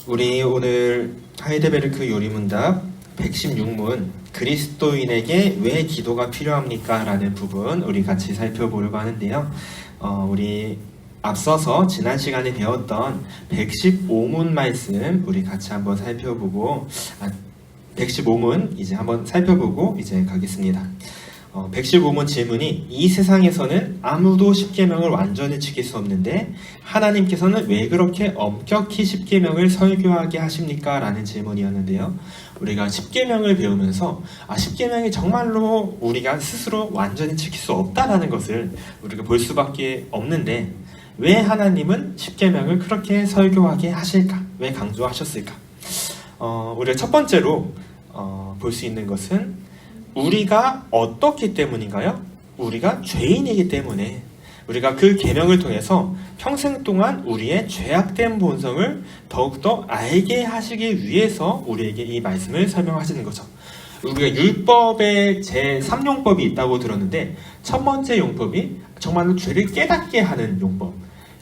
우리 오늘 하이데베르크 요리문답 116문 그리스도인에게 왜 기도가 필요합니까? 라는 부분 우리 같이 살펴보려고 하는데요. 우리 앞서서 지난 시간에 배웠던 115문 말씀 우리 같이 한번 살펴보고 115문 이제 한번 살펴보고 이제 가겠습니다. 115문 질문이 이 세상에서는 아무도 십계명을 완전히 지킬 수 없는데 하나님께서는 왜 그렇게 엄격히 십계명을 설교하게 하십니까? 라는 질문이었는데요. 우리가 십계명을 배우면서 십계명이 정말로 우리가 스스로 완전히 지킬 수 없다라는 것을 우리가 볼 수밖에 없는데 왜 하나님은 십계명을 그렇게 설교하게 하실까? 왜 강조하셨을까? 우리가 첫 번째로 볼 수 있는 것은 우리가 어떻기 때문인가요? 우리가 죄인이기 때문에 우리가 그 계명을 통해서 평생 동안 우리의 죄악된 본성을 더욱더 알게 하시기 위해서 우리에게 이 말씀을 설명하시는 거죠. 우리가 율법의 제3용법이 있다고 들었는데 첫 번째 용법이 정말로 죄를 깨닫게 하는 용법.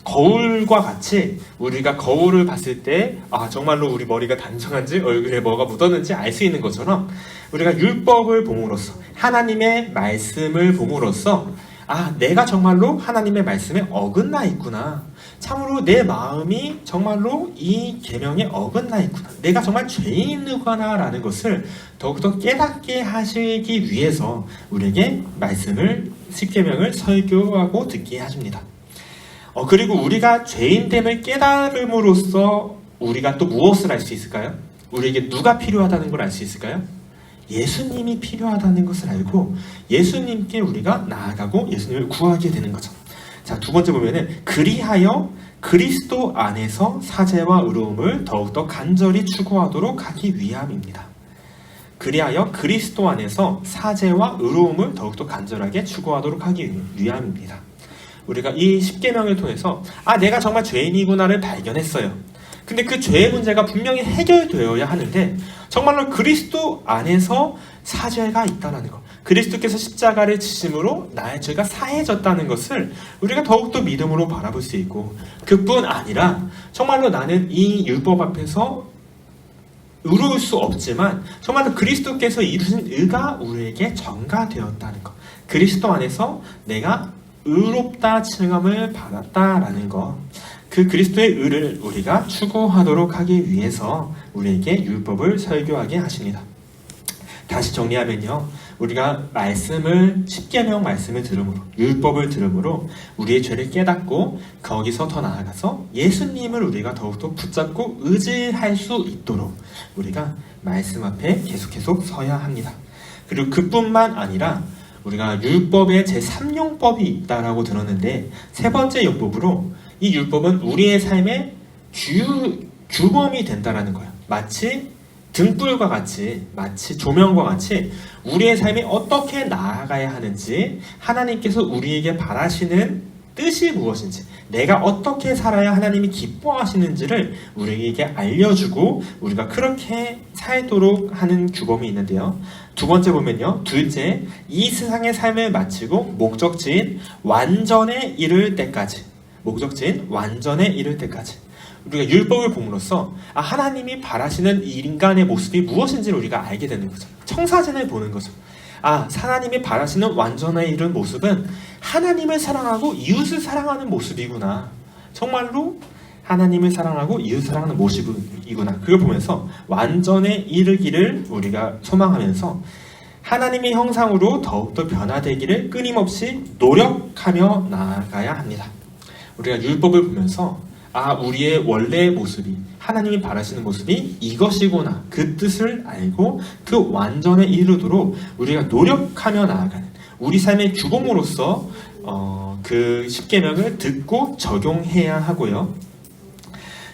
거울과 같이 우리가 거울을 봤을 때 정말로 우리 머리가 단정한지 얼굴에 뭐가 묻었는지 알 수 있는 것처럼 우리가 율법을 봄으로써 하나님의 말씀을 봄으로써 내가 정말로 하나님의 말씀에 어긋나 있구나. 참으로 내 마음이 정말로 이 계명에 어긋나 있구나. 내가 정말 죄인이구나 라는 것을 더욱더 깨닫게 하시기 위해서 우리에게 말씀을 십계명을 설교하고 듣게 하십니다. 그리고 우리가 죄인됨을 깨달음으로써 우리가 또 무엇을 알 수 있을까요? 우리에게 누가 필요하다는 걸 알 수 있을까요? 예수님이 필요하다는 것을 알고 예수님께 우리가 나아가고 예수님을 구하게 되는 거죠. 자, 두 번째 보면은 그리하여 그리스도 안에서 사죄와 의로움을 더욱더 간절히 추구하도록 하기 위함입니다. 그리하여 그리스도 안에서 사죄와 의로움을 더욱더 간절하게 추구하도록 하기 위함입니다. 우리가 이 십계명을 통해서 내가 정말 죄인이구나를 발견했어요. 근데 그 죄의 문제가 분명히 해결되어야 하는데 정말로 그리스도 안에서 사죄가 있다는 것, 그리스도께서 십자가를 지심으로 나의 죄가 사해졌다는 것을 우리가 더욱더 믿음으로 바라볼 수 있고, 그뿐 아니라 정말로 나는 이 율법 앞에서 의로울 수 없지만 정말로 그리스도께서 이루신 의가 우리에게 전가되었다는 것, 그리스도 안에서 내가 의롭다 칭함을 받았다라는 것, 그 그리스도의 의를 우리가 추구하도록 하기 위해서 우리에게 율법을 설교하게 하십니다. 다시 정리하면요, 우리가 십계명 말씀을 들음으로, 율법을 들음으로 우리의 죄를 깨닫고 거기서 더 나아가서 예수님을 우리가 더욱더 붙잡고 의지할 수 있도록 우리가 말씀 앞에 계속 서야 합니다. 그리고 그뿐만 아니라 우리가 율법의 제3용법이 있다라고 들었는데 세 번째 용법으로 이 율법은 우리의 삶의 규범이 된다라는 거예요. 마치 등불과 같이, 마치 조명과 같이 우리의 삶이 어떻게 나아가야 하는지, 하나님께서 우리에게 바라시는 뜻이 무엇인지, 내가 어떻게 살아야 하나님이 기뻐하시는지를 우리에게 알려주고 우리가 그렇게 살도록 하는 규범이 있는데요. 두 번째 보면요, 둘째, 이 세상의 삶을 마치고 목적지인 완전에 이를 때까지, 우리가 율법을 봄으로써 하나님이 바라시는 이 인간의 모습이 무엇인지를 우리가 알게 되는 거죠. 청사진을 보는 거죠. 하나님이 바라시는 완전에 이른 모습은 하나님을 사랑하고 이웃을 사랑하는 모습이구나. 정말로 하나님을 사랑하고 이웃을 사랑하는 모습이구나. 그걸 보면서 완전에 이르기를 우리가 소망하면서 하나님의 형상으로 더욱더 변화되기를 끊임없이 노력하며 나아가야 합니다. 우리가 율법을 보면서 우리의 원래의 모습이, 하나님이 바라시는 모습이 이것이구나, 그 뜻을 알고 그 완전에 이르도록 우리가 노력하며 나아가는 우리 삶의 규범으로서 그 십계명을 듣고 적용해야 하고요.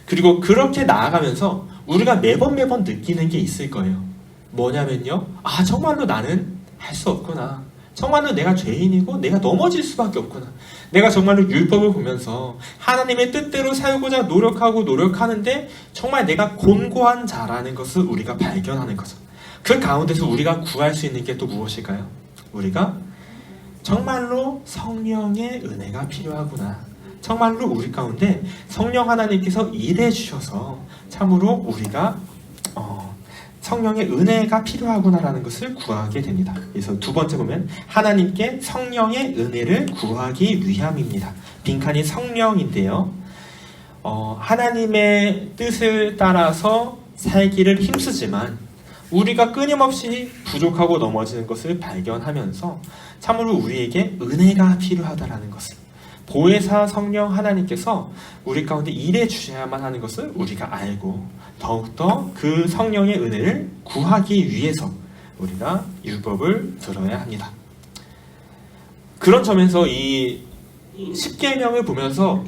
그리고 그렇게 나아가면서 우리가 매번 느끼는 게 있을 거예요. 뭐냐면요, 정말로 나는 할 수 없구나. 정말로 내가 죄인이고 내가 넘어질 수밖에 없구나. 내가 정말로 율법을 보면서 하나님의 뜻대로 살고자 노력하는데 정말 내가 곤고한 자라는 것을 우리가 발견하는 거죠. 그 가운데서 우리가 구할 수 있는 게 또 무엇일까요? 우리가 정말로 성령의 은혜가 필요하구나. 정말로 우리 가운데 성령 하나님께서 일해 주셔서 참으로 우리가 성령의 은혜가 필요하구나라는 것을 구하게 됩니다. 그래서 두 번째 보면 하나님께 성령의 은혜를 구하기 위함입니다. 빈칸이 성령인데요. 하나님의 뜻을 따라서 살기를 힘쓰지만 우리가 끊임없이 부족하고 넘어지는 것을 발견하면서 참으로 우리에게 은혜가 필요하다라는 것을, 보혜사 성령 하나님께서 우리 가운데 일해 주셔야만 하는 것을 우리가 알고 더욱더 그 성령의 은혜를 구하기 위해서 우리가 율법을 들어야 합니다. 그런 점에서 이 십계명을 보면서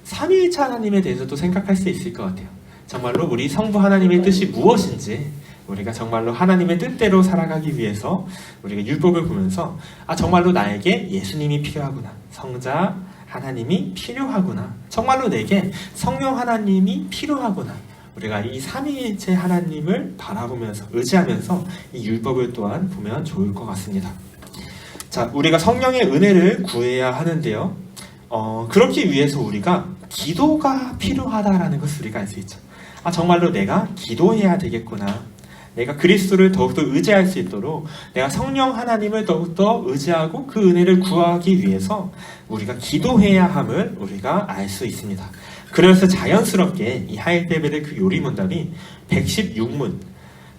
삼위일체 하나님에 대해서도 생각할 수 있을 것 같아요. 정말로 우리 성부 하나님의 뜻이 무엇인지, 우리가 정말로 하나님의 뜻대로 살아가기 위해서 우리가 율법을 보면서 정말로 나에게 예수님이 필요하구나, 성자 하나님이 필요하구나, 정말로 내게 성령 하나님이 필요하구나, 우리가 이 삼위일체 하나님을 바라보면서 의지하면서 이 율법을 또한 보면 좋을 것 같습니다. 자, 우리가 성령의 은혜를 구해야 하는데요. 그렇기 위해서 우리가 기도가 필요하다라는 것을 우리가 알 수 있죠. 정말로 내가 기도해야 되겠구나. 내가 그리스도를 더욱더 의지할 수 있도록 내가 성령 하나님을 더욱더 의지하고 그 은혜를 구하기 위해서 우리가 기도해야 함을 우리가 알 수 있습니다. 그래서 자연스럽게 이 하일데베르 그 요리문답이 116문,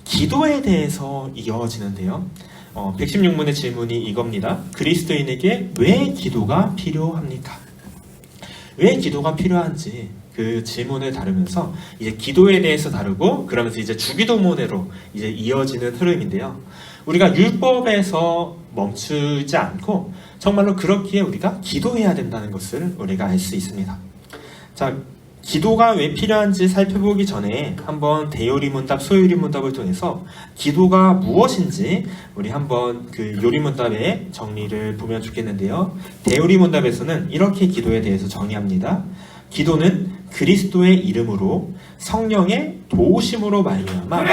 기도에 대해서 이어지는데요. 116문의 질문이 이겁니다. 그리스도인에게 왜 기도가 필요합니까? 왜 기도가 필요한지 그 질문을 다루면서 이제 기도에 대해서 다루고, 그러면서 이제 주기도문으로 이제 이어지는 흐름인데요. 우리가 율법에서 멈추지 않고 정말로 그렇기에 우리가 기도해야 된다는 것을 우리가 알 수 있습니다. 자, 기도가 왜 필요한지 살펴보기 전에 한번 대요리문답, 소요리문답을 통해서 기도가 무엇인지 우리 한번 그 요리문답의 정리를 보면 좋겠는데요. 대요리문답에서는 이렇게 기도에 대해서 정의합니다. 기도는 그리스도의 이름으로 성령의 도우심으로 말미암아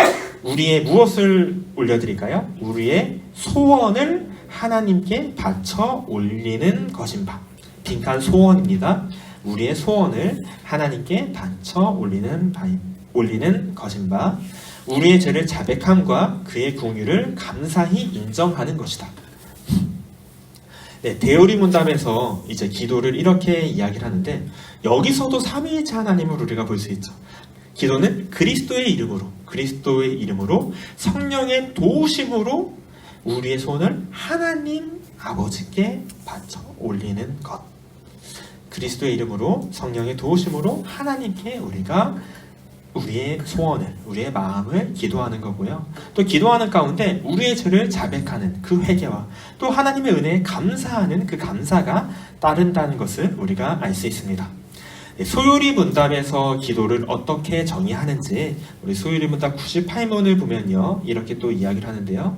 우리의 무엇을 올려드릴까요? 우리의 소원을 하나님께 바쳐 올리는 것인 바. 빈칸 소원입니다. 우리의 소원을 하나님께 바쳐 올리는 것인 바, 우리의 죄를 자백함과 그의 긍휼을 감사히 인정하는 것이다. 네, 대요리문답에서 이제 기도를 이렇게 이야기를 하는데, 여기서도 삼위일체 하나님을 우리가 볼 수 있죠. 기도는 그리스도의 이름으로 성령의 도우심으로 우리의 소원을 하나님 아버지께 바쳐 올리는 것. 그리스도의 이름으로 성령의 도우심으로 하나님께 우리가 우리의 소원을, 우리의 마음을 기도하는 거고요. 또 기도하는 가운데 우리의 죄를 자백하는 그 회개와 또 하나님의 은혜에 감사하는 그 감사가 따른다는 것을 우리가 알 수 있습니다. 소요리 문답에서 기도를 어떻게 정의하는지 우리 소요리 문답 98문을 보면요, 이렇게 또 이야기를 하는데요.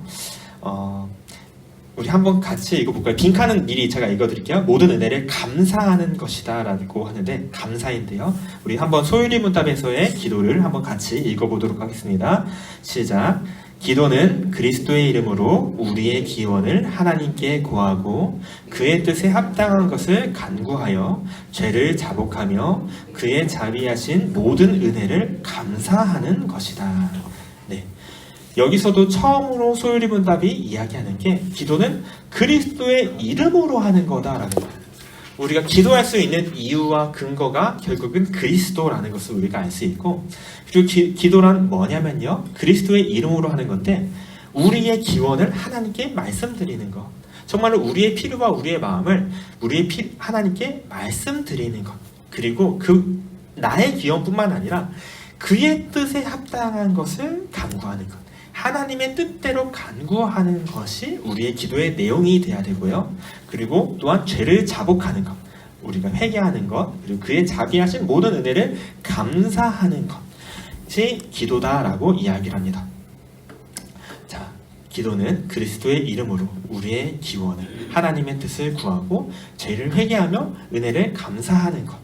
우리 한번 같이 읽어볼까요? 빈칸은 미리 제가 읽어드릴게요. 모든 은혜를 감사하는 것이다 라고 하는데, 감사인데요. 우리 한번 소요리 문답에서의 기도를 한번 같이 읽어보도록 하겠습니다. 시작. 기도는 그리스도의 이름으로 우리의 기원을 하나님께 고하고 그의 뜻에 합당한 것을 간구하여 죄를 자복하며 그의 자비하신 모든 은혜를 감사하는 것이다. 네. 여기서도 처음으로 소요리 문답이 이야기하는 게 기도는 그리스도의 이름으로 하는 거다라는 거예요. 우리가 기도할 수 있는 이유와 근거가 결국은 그리스도라는 것을 우리가 알 수 있고, 그리고 기도란 뭐냐면요, 그리스도의 이름으로 하는 건데 우리의 기원을 하나님께 말씀드리는 것, 정말로 우리의 필요와 우리의 마음을 하나님께 말씀드리는 것, 그리고 그 나의 기원뿐만 아니라 그의 뜻에 합당한 것을 간구하는 것, 하나님의 뜻대로 간구하는 것이 우리의 기도의 내용이 돼야 되고요. 그리고 또한 죄를 자복하는 것, 우리가 회개하는 것, 그리고 그의 자비하신 모든 은혜를 감사하는 것이 기도다라고 이야기를 합니다. 자, 기도는 그리스도의 이름으로 우리의 기원을, 하나님의 뜻을 구하고 죄를 회개하며 은혜를 감사하는 것,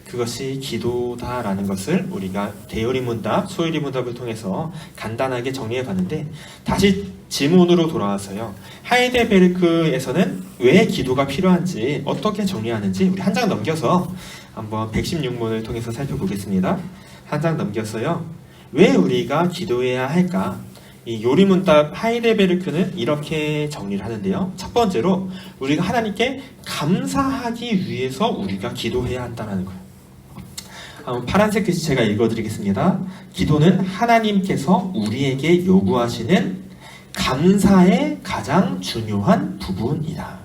그것이 기도다라는 것을 우리가 대요리문답, 소요리문답을 통해서 간단하게 정리해 봤는데, 다시 지문으로 돌아와서요. 하이델베르크에서는 왜 기도가 필요한지 어떻게 정리하는지 우리 한 장 넘겨서 한번 116문을 통해서 살펴보겠습니다. 한 장 넘겨서요. 왜 우리가 기도해야 할까? 이 요리문답 하이델베르크는 이렇게 정리를 하는데요. 첫 번째로 우리가 하나님께 감사하기 위해서 우리가 기도해야 한다는 거예요. 파란색 글씨 제가 읽어드리겠습니다. 기도는 하나님께서 우리에게 요구하시는 감사의 가장 중요한 부분이다.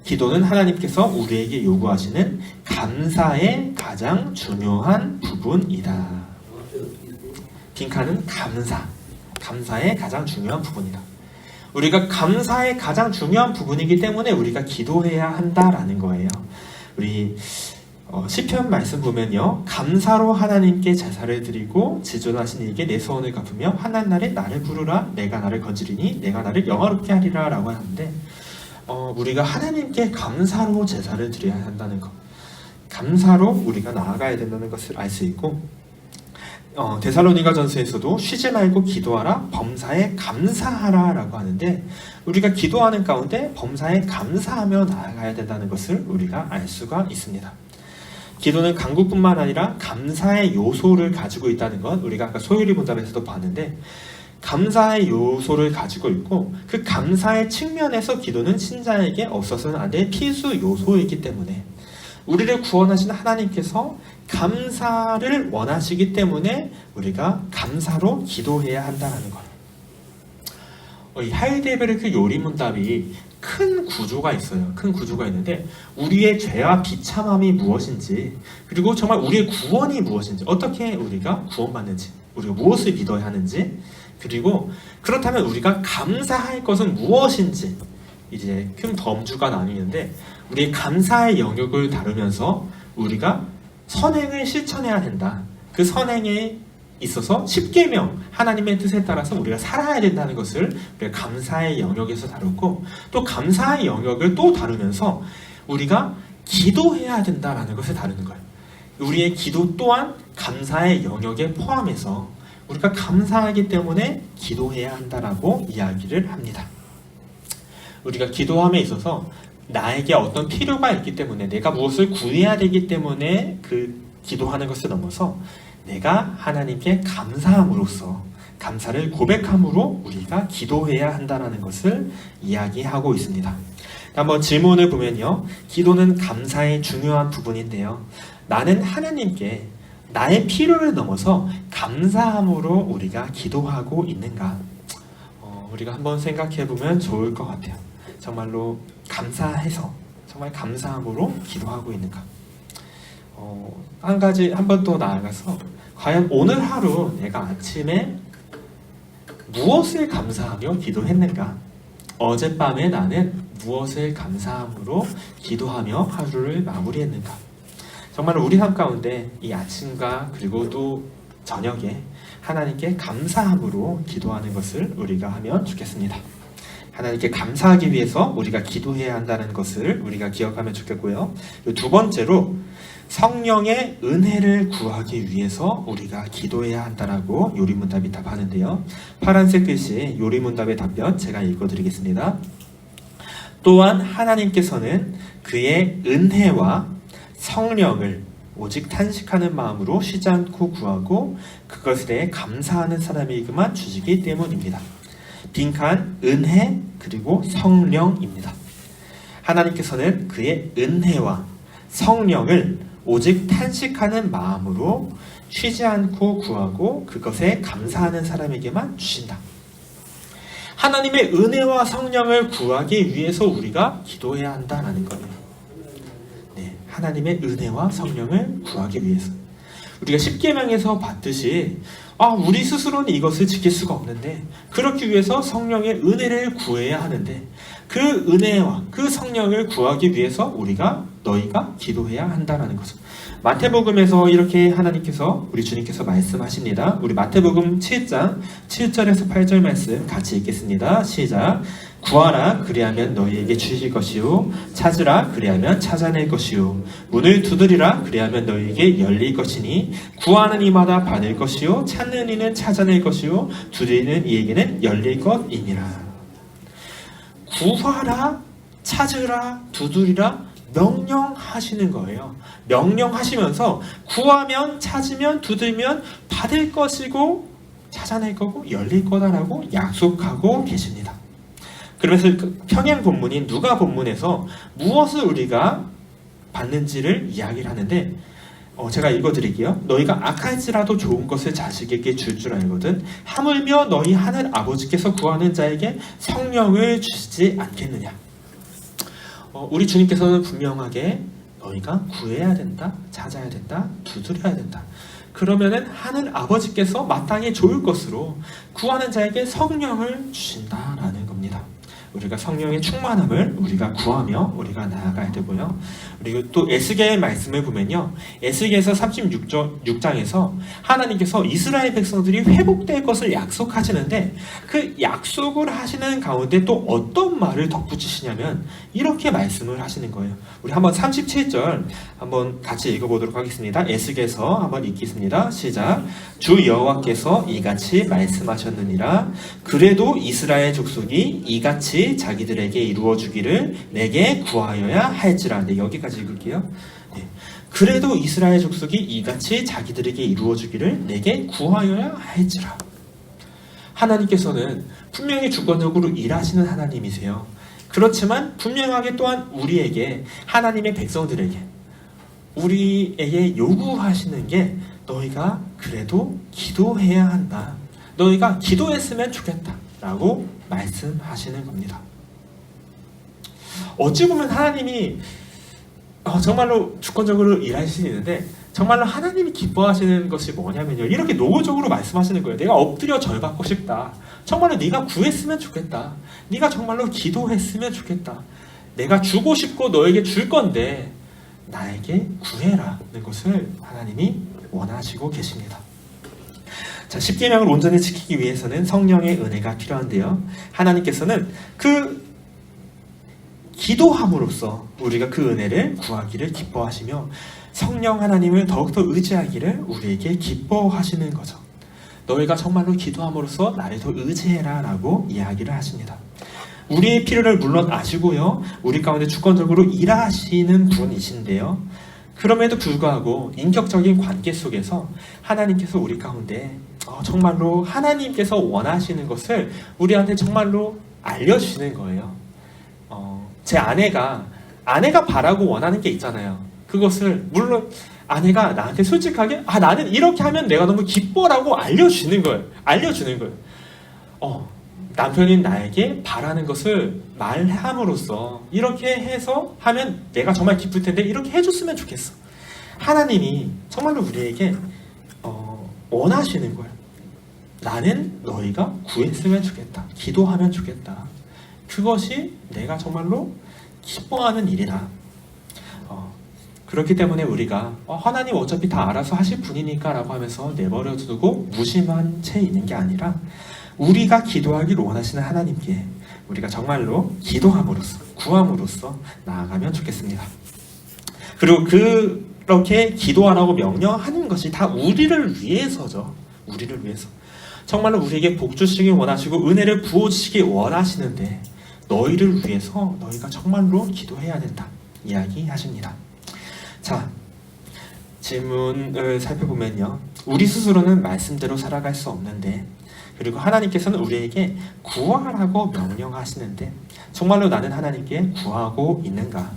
기도는 하나님께서 우리에게 요구하시는 감사의 가장 중요한 부분이다. 빈칸은 감사의 가장 중요한 부분이다. 우리가 감사의 가장 중요한 부분이기 때문에 우리가 기도해야 한다라는 거예요. 우리 시편 말씀 보면요, 감사로 하나님께 제사를 드리고 지존하신 이에게 내 소원을 갚으며 환난 날에 나를 부르라. 내가 나를 건지리니 내가 나를 영화롭게 하리라 라고 하는데, 우리가 하나님께 감사로 제사를 드려야 한다는 것, 감사로 우리가 나아가야 된다는 것을 알 수 있고, 데살로니가 전서에서도 쉬지 말고 기도하라, 범사에 감사하라 라고 하는데, 우리가 기도하는 가운데 범사에 감사하며 나아가야 된다는 것을 우리가 알 수가 있습니다. 기도는 간구뿐만 아니라 감사의 요소를 가지고 있다는 것, 우리가 아까 소요리문답에서도 봤는데, 감사의 요소를 가지고 있고, 그 감사의 측면에서 기도는 신자에게 없어서는 안 될 필수 요소이기 때문에, 우리를 구원하신 하나님께서 감사를 원하시기 때문에 우리가 감사로 기도해야 한다는 거예요. 이 하이델베르크 요리문답이 큰 구조가 있어요. 큰 구조가 있는데, 우리의 죄와 비참함이 무엇인지, 그리고 정말 우리의 구원이 무엇인지, 어떻게 우리가 구원받는지, 우리가 무엇을 믿어야 하는지, 그리고 그렇다면 우리가 감사할 것은 무엇인지, 이제 큰 범주가 나뉘는데, 우리의 감사의 영역을 다루면서 우리가 선행을 실천해야 된다. 그 선행에 있어서 10계명, 하나님의 뜻에 따라서 우리가 살아야 된다는 것을 우리가 감사의 영역에서 다뤘고, 또 감사의 영역을 또 다루면서 우리가 기도해야 된다는 것을 다루는 거예요. 우리의 기도 또한 감사의 영역에 포함해서 우리가 감사하기 때문에 기도해야 한다라고 이야기를 합니다. 우리가 기도함에 있어서 나에게 어떤 필요가 있기 때문에, 내가 무엇을 구해야 되기 때문에 그 기도하는 것을 넘어서 내가 하나님께 감사함으로써, 감사를 고백함으로 우리가 기도해야 한다는 것을 이야기하고 있습니다. 한번 질문을 보면요, 기도는 감사의 중요한 부분인데요, 나는 하나님께 나의 필요를 넘어서 감사함으로 우리가 기도하고 있는가? 우리가 한번 생각해 보면 좋을 것 같아요. 정말로 감사해서, 정말 감사함으로 기도하고 있는가? 한 가지, 한 번 더 나아가서, 과연 오늘 하루 내가 아침에 무엇을 감사하며 기도했는가? 어젯밤에 나는 무엇을 감사함으로 기도하며 하루를 마무리했는가? 정말 우리 삶 가운데 이 아침과 그리고 또 저녁에 하나님께 감사함으로 기도하는 것을 우리가 하면 좋겠습니다. 하나님께 감사하기 위해서 우리가 기도해야 한다는 것을 우리가 기억하면 좋겠고요. 두 번째로, 성령의 은혜를 구하기 위해서 우리가 기도해야 한다라고 요리문답이 답하는데요. 파란색 글씨 요리문답의 답변 제가 읽어드리겠습니다. 또한 하나님께서는 그의 은혜와 성령을 오직 탄식하는 마음으로 쉬지 않고 구하고 그것에 대해 감사하는 사람에게만 주시기 때문입니다. 빈칸 은혜 그리고 성령입니다. 하나님께서는 그의 은혜와 성령을 오직 탄식하는 마음으로 쉬지 않고 구하고 그것에 감사하는 사람에게만 주신다. 하나님의 은혜와 성령을 구하기 위해서 우리가 기도해야 한다는 거예요. 네, 하나님의 은혜와 성령을 구하기 위해서. 우리가 십계명에서 봤듯이 우리 스스로는 이것을 지킬 수가 없는데, 그렇기 위해서 성령의 은혜를 구해야 하는데, 그 은혜와 그 성령을 구하기 위해서 너희가 기도해야 한다는 것을. 마태복음에서 이렇게 하나님께서, 우리 주님께서 말씀하십니다. 우리 마태복음 7장 7절에서 8절 말씀 같이 읽겠습니다. 시작. 구하라 그리하면 너희에게 주실 것이요 찾으라 그리하면 찾아낼 것이요 문을 두드리라 그리하면 너희에게 열릴 것이니 구하는 이마다 받을 것이요 찾는 이는 찾아낼 것이요 두드리는 이에게는 열릴 것이니라. 구하라 찾으라 두드리라 명령하시는 거예요. 명령하시면서 구하면 찾으면 두드리면 받을 것이고 찾아낼 거고 열릴 거다라고 약속하고 계십니다. 그러면서 평행 본문인 누가 본문에서 무엇을 우리가 받는지를 이야기를 하는데 제가 읽어드릴게요. 너희가 악할지라도 좋은 것을 자식에게 줄 줄 알거든 하물며 너희 하늘 아버지께서 구하는 자에게 성령을 주시지 않겠느냐. 우리 주님께서는 분명하게 너희가 구해야 된다, 찾아야 된다, 두드려야 된다. 그러면은 하늘 아버지께서 마땅히 좋을 것으로 구하는 자에게 성령을 주신다라는 겁니다. 우리가 성령의 충만함을 우리가 구하며 우리가 나아가야 되고요. 그리고 또 에스겔 말씀을 보면요. 에스겔서 36장에서 하나님께서 이스라엘 백성들이 회복될 것을 약속하시는데 그 약속을 하시는 가운데 또 어떤 말을 덧붙이시냐면 이렇게 말씀을 하시는 거예요. 우리 한번 37절 한번 같이 읽어보도록 하겠습니다. 에스겔서 한번 읽겠습니다. 시작. 주 여호와께서 이같이 말씀하셨느니라. 그래도 이스라엘 족속이 이같이 자기들에게 이루어주기를 내게 구하여야 할지라. 네, 여기까지 읽을게요. 네. 그래도 이스라엘 족속이 이같이 자기들에게 이루어주기를 내게 구하여야 할지라. 하나님께서는 분명히 주권적으로 일하시는 하나님이세요. 그렇지만 분명하게 또한 우리에게 하나님의 백성들에게 우리에게 요구하시는 게 너희가 그래도 기도해야 한다. 너희가 기도했으면 좋겠다 라고 말씀하시는 겁니다. 어찌 보면 하나님이 정말로 주권적으로 일하시는데 정말로 하나님이 기뻐하시는 것이 뭐냐면요. 이렇게 노골적으로 말씀하시는 거예요. 내가 엎드려 절받고 싶다. 정말로 네가 구했으면 좋겠다. 네가 정말로 기도했으면 좋겠다. 내가 주고 싶고 너에게 줄 건데 나에게 구해라는 것을 하나님이 원하시고 계십니다. 자, 십계명을 온전히 지키기 위해서는 성령의 은혜가 필요한데요. 하나님께서는 그 기도함으로써 우리가 그 은혜를 구하기를 기뻐하시며 성령 하나님을 더욱더 의지하기를 우리에게 기뻐하시는 거죠. 너희가 정말로 기도함으로써 나를 더 의지해라 라고 이야기를 하십니다. 우리의 필요를 물론 아시고요. 우리 가운데 주권적으로 일하시는 분이신데요. 그럼에도 불구하고 인격적인 관계 속에서 하나님께서 우리 가운데 정말로 하나님께서 원하시는 것을 우리한테 정말로 알려주시는 거예요. 제 아내가 바라고 원하는 게 있잖아요. 그것을 물론 아내가 나한테 솔직하게 나는 이렇게 하면 내가 너무 기뻐라고 알려주는 거예요. 남편인 나에게 바라는 것을 말함으로써 이렇게 해서 하면 내가 정말 기쁠 텐데 이렇게 해줬으면 좋겠어. 하나님이 정말로 우리에게 원하시는 거예요. 나는 너희가 구했으면 좋겠다. 기도하면 좋겠다. 그것이 내가 정말로 기뻐하는 일이다. 그렇기 때문에 우리가 하나님 어차피 다 알아서 하실 분이니까 라고 하면서 내버려 두고 무심한 채 있는 게 아니라 우리가 기도하기를 원하시는 하나님께 우리가 정말로 기도함으로써 구함으로써 나아가면 좋겠습니다. 그리고 그렇게 기도하라고 명령하는 것이 다 우리를 위해서죠. 우리를 위해서. 정말로 우리에게 복 주시길 원하시고 은혜를 부어주시길 원하시는데 너희를 위해서 너희가 정말로 기도해야 된다. 이야기하십니다. 자, 질문을 살펴보면요. 우리 스스로는 말씀대로 살아갈 수 없는데 그리고 하나님께서는 우리에게 구하라고 명령하시는데 정말로 나는 하나님께 구하고 있는가?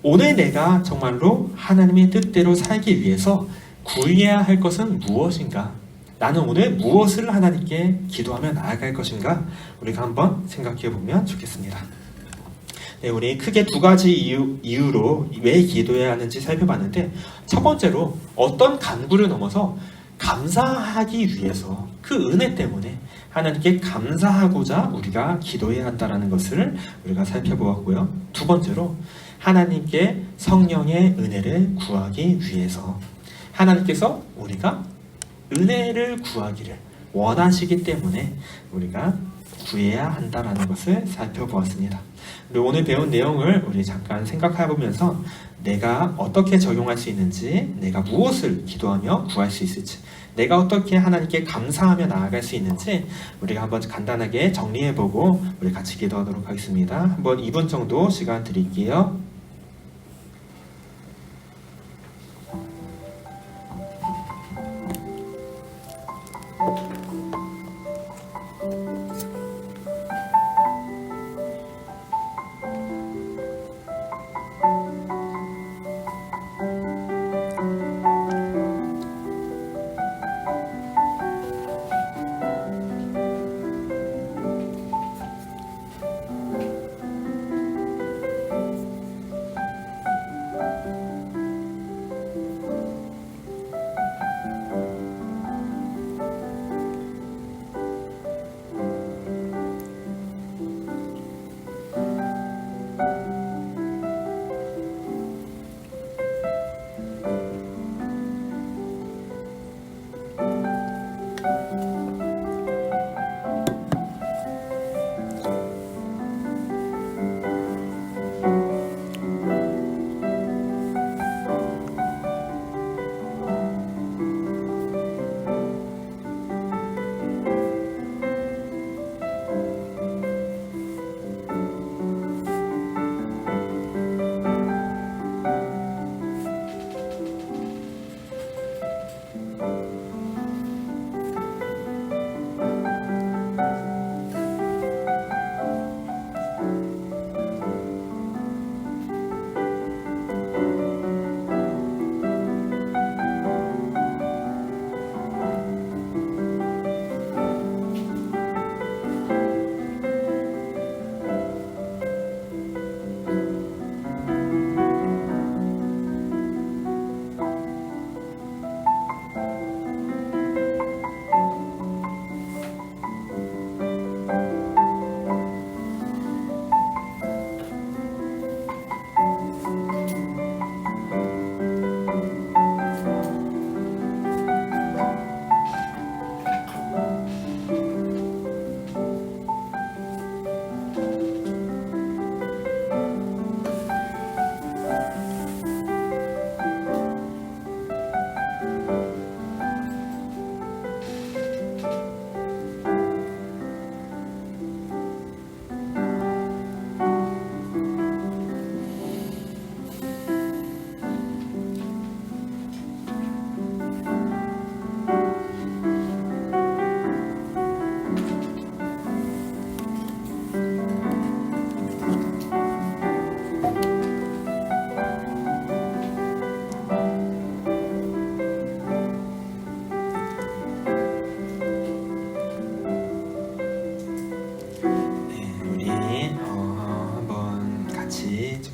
오늘 내가 정말로 하나님의 뜻대로 살기 위해서 구해야 할 것은 무엇인가? 나는 오늘 무엇을 하나님께 기도하며 나아갈 것인가? 우리가 한번 생각해 보면 좋겠습니다. 네, 우리 크게 두 가지 이유로 왜 기도해야 하는지 살펴봤는데 첫 번째로 어떤 간구를 넘어서 감사하기 위해서 그 은혜 때문에 하나님께 감사하고자 우리가 기도해야 한다는 것을 우리가 살펴보았고요. 두 번째로 하나님께 성령의 은혜를 구하기 위해서 하나님께서 우리가 은혜를 구하기를 원하시기 때문에 우리가 구해야 한다라는 것을 살펴보았습니다. 그리고 오늘 배운 내용을 우리 잠깐 생각해보면서 내가 어떻게 적용할 수 있는지, 내가 무엇을 기도하며 구할 수 있을지, 내가 어떻게 하나님께 감사하며 나아갈 수 있는지 우리가 한번 간단하게 정리해보고 우리 같이 기도하도록 하겠습니다. 한번 2분 정도 시간 드릴게요.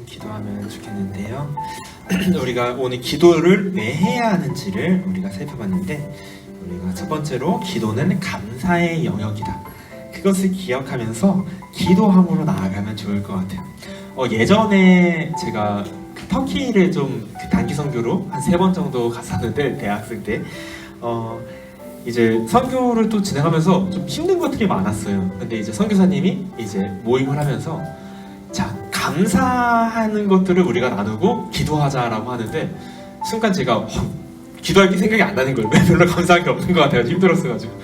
기도하면 좋겠는데요. 우리가 오늘 기도를 왜 해야 하는지를 우리가 살펴봤는데, 우리가 첫 번째로 기도는 감사의 영역이다. 그것을 기억하면서 기도함으로 나아가면 좋을 것 같아요. 예전에 제가 터키를 좀 단기 선교로 한 3번 정도 갔었는데, 대학생 때 이제 선교를 또 진행하면서 좀 힘든 것들이 많았어요. 근데 이제 선교사님이 이제 모임을 하면서, 자, 감사하는 것들을 우리가 나누고 기도하자라고 하는데, 순간 제가 기도할 게 생각이 안 나는 거예요. 별로 감사한 게 없는 것 같아요. 힘들었어가지고.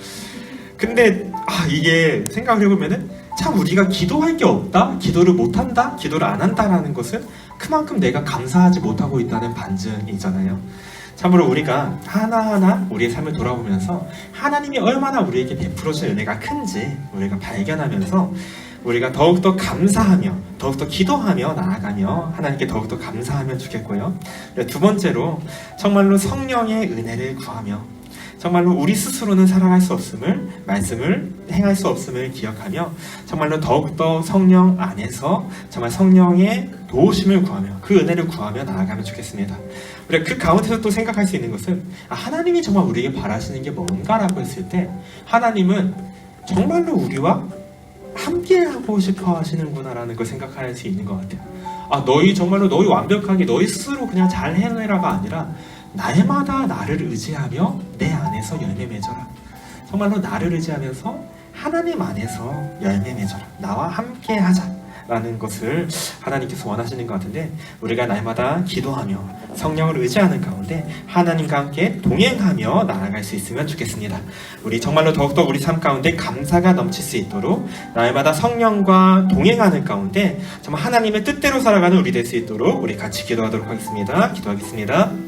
근데 이게 생각을 해보면은 참 우리가 기도할 게 없다, 기도를 못한다, 기도를 안 한다라는 것은 그만큼 내가 감사하지 못하고 있다는 반증이잖아요. 참으로 우리가 하나하나 우리의 삶을 돌아보면서 하나님이 얼마나 우리에게 베풀어 주신 은혜가 큰지 우리가 발견하면서 우리가 더욱더 감사하며 더욱더 기도하며 나아가며 하나님께 더욱더 감사하면 좋겠고요. 두 번째로 정말로 성령의 은혜를 구하며 정말로 우리 스스로는 살아갈 수 없음을, 말씀을 행할 수 없음을 기억하며 정말로 더욱더 성령 안에서 정말 성령의 도우심을 구하며 그 은혜를 구하며 나아가면 좋겠습니다. 우리가 그 가운데서 또 생각할 수 있는 것은, 하나님이 정말 우리에게 바라시는 게 뭔가라고 했을 때, 하나님은 정말로 우리와 함께하고 싶어 하시는구나라는 걸 생각할 수 있는 것 같아요. 너희 정말로 너희 완벽하게 너희 스스로 그냥 잘 해내라가 아니라 날마다 나를 의지하며 내 안에서 열매 맺어라. 정말로 나를 의지하면서 하나님 안에서 열매 맺어라. 나와 함께 하자라는 것을 하나님께서 원하시는 것 같은데, 우리가 날마다 기도하며 성령을 의지하는 가운데 하나님과 함께 동행하며 나아갈 수 있으면 좋겠습니다. 우리 정말로 더욱더 우리 삶 가운데 감사가 넘칠 수 있도록 날마다 성령과 동행하는 가운데 정말 하나님의 뜻대로 살아가는 우리 될 수 있도록 우리 같이 기도하도록 하겠습니다. 기도하겠습니다.